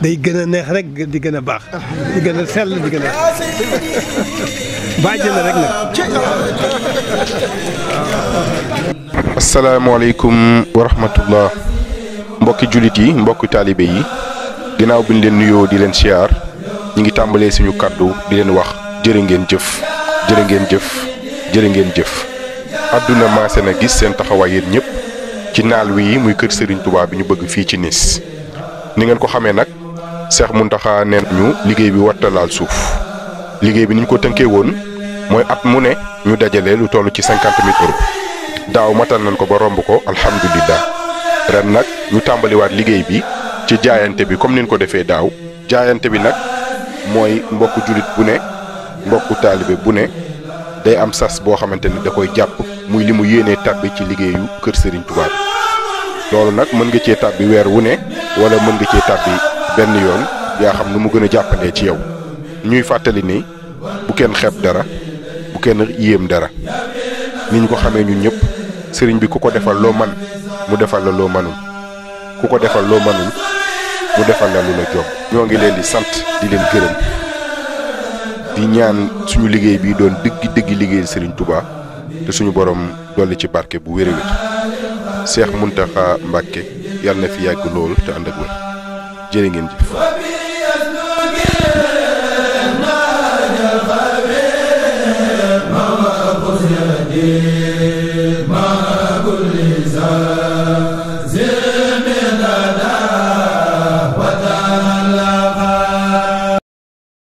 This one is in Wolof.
day gën a neex rek di gën a baax di gën a sell di gën a bàjj na rek nag. asalaamaaleykum wa rahmatullah mbokki jullit yi mbokki taalibe yi ginnaaw bi ñu leen nuyoo di leen siyaar ñu ngi tàmbalee suñu kàddu di leen wax jërë ngeen jëf jërë ngeen jëf jërë ngeen jëf. àdduna maase na gis seen taxawaay yéen ñëpp ci naal wi muy kër Serigne Touba bi ñu bëgg fii ci Nice ni ngeen ko xamee nag Cheikh Mountakha neen ñu liggéey bi warta laal suuf liggéey bi ni ñu ko tënkee woon mooy at mu ne ñu dajale lu toll ci 50 000 euros daaw matal nañ ko ba romb ko alhamdulilah ren nag ñu tàmbaliwaat liggéey bi ci jaayante bi comme ni ñu ko defee daaw jaayante bi nag mooy mbokku jullit bu ne mbokku taalibe bu ne day am sas boo xamante ni da koy jàpp muy li mu yéenee tàbbi ci liggéeyu kër Serigne Touba loolu nag mën nga cee tàbbi weer wu ne wala mën nga cee tàbbi benn yoon yaa xam nu mu gën a jàppandee ci yow ñuy fàttali ni bu kenn xeeb dara bu kenn yéem dara ni ñu ko xamee ñun ñëpp sëriñ bi ku ko defal loo man mu defal la loo manul ku ko defal loo manul mu defal la lu la jom ñoo ngi leen di sant di leen gërëm di ñaan suñu liggéey bi doon dëggi liggéeyal Serigne Touba te suñu borom dolli ci barke bu wér a wér Cheikh Mountakha Mbacké yàlla na fi yàgg lool te ànd ak wér jërë ngeen jëf.